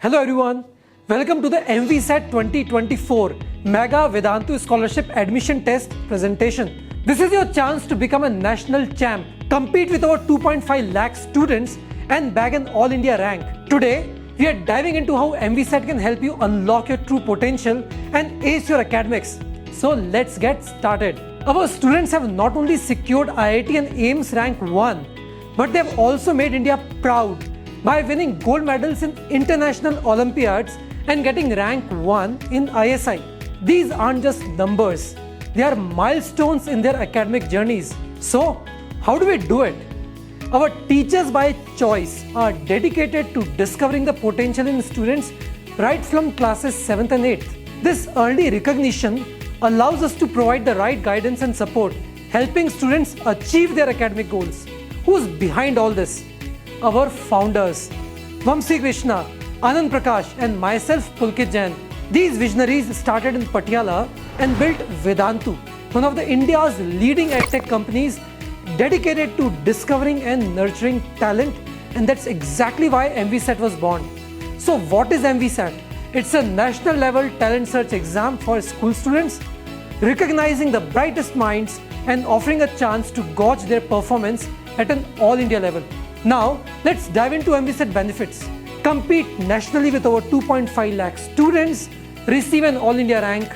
Hello everyone, welcome to the MVSET 2024 Mega Vedantu Scholarship Admission Test presentation. This is your chance to become a national champ, compete with over 2.5 lakh students and bag an All India rank. Today, we are diving into how MVSET can help you unlock your true potential and ace your academics. So let's get started. Our students have not only secured IIT and AIIMS rank 1, but they have also made India proud by winning gold medals in international Olympiads and getting rank 1 in ISI. These aren't just numbers, they are milestones in their academic journeys. So, how do we do it? Our teachers by choice are dedicated to discovering the potential in students right from classes 7th and 8th. This early recognition allows us to provide the right guidance and support, helping students achieve their academic goals. Who's behind all this? Our founders, Vamsi Krishna, Anand Prakash and myself Pulkit Jain. These visionaries started in Patiala and built Vedantu, one of the India's leading edtech companies dedicated to discovering and nurturing talent, and that's exactly why MVSET was born. So what is MVSET? It's a national level talent search exam for school students, recognizing the brightest minds and offering a chance to gauge their performance at an all India level. Now, let's dive into MVSET benefits. Compete nationally with over 2.5 lakh students, receive an All India rank,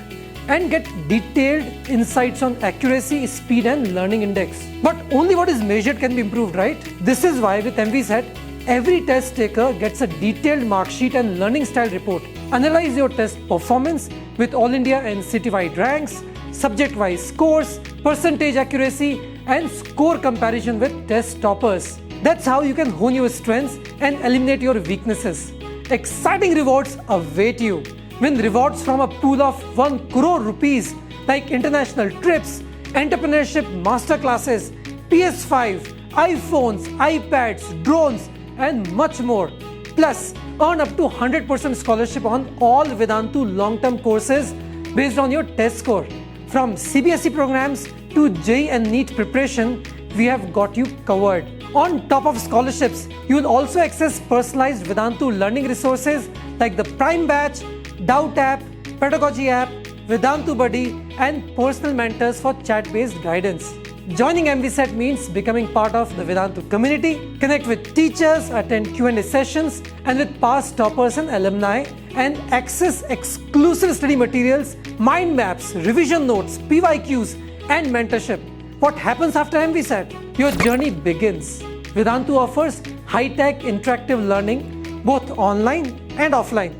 and get detailed insights on accuracy, speed, and learning index. But only what is measured can be improved, right? This is why with MVSET, every test taker gets a detailed mark sheet and learning style report. Analyze your test performance with All India and city-wide ranks, subject-wise scores, percentage accuracy, and score comparison with test toppers. That's how you can hone your strengths and eliminate your weaknesses. Exciting rewards await you. Win rewards from a pool of 1 crore rupees like international trips, entrepreneurship masterclasses, PS5, iPhones, iPads, drones, and much more. Plus, earn up to 100% scholarship on all Vedantu long-term courses based on your test score. From CBSE programs to JEE and NEET preparation, we have got you covered. On top of scholarships, you will also access personalized Vedantu learning resources like the Prime Batch, Doubt app, Pedagogy app, Vedantu Buddy, and personal mentors for chat-based guidance. Joining MVSET means becoming part of the Vedantu community, connect with teachers, attend Q&A sessions, and with past toppers and alumni, and access exclusive study materials, mind maps, revision notes, PYQs, and mentorship. What happens after MVSET? Your journey begins. Vedantu offers high-tech interactive learning, both online and offline.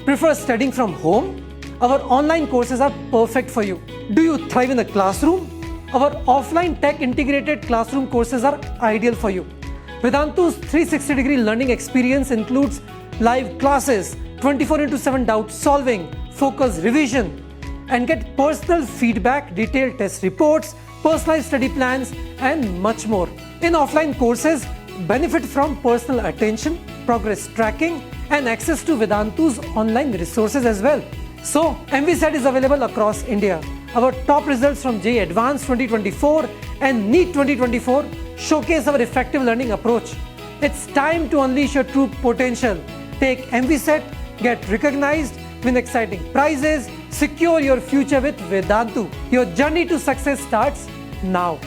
Prefer studying from home? Our online courses are perfect for you. Do you thrive in the classroom? Our offline tech-integrated classroom courses are ideal for you. Vedantu's 360-degree learning experience includes live classes, 24/7 doubt solving, focused revision, and get personal feedback, detailed test reports, personalized study plans, and much more. In offline courses, benefit from personal attention, progress tracking, and access to Vedantu's online resources as well. So, MVSET is available across India. Our top results from JEE Advanced 2024 and NEET 2024 showcase our effective learning approach. It's time to unleash your true potential. Take MVSET, get recognized, win exciting prizes, secure your future with Vedantu. Your journey to success starts now.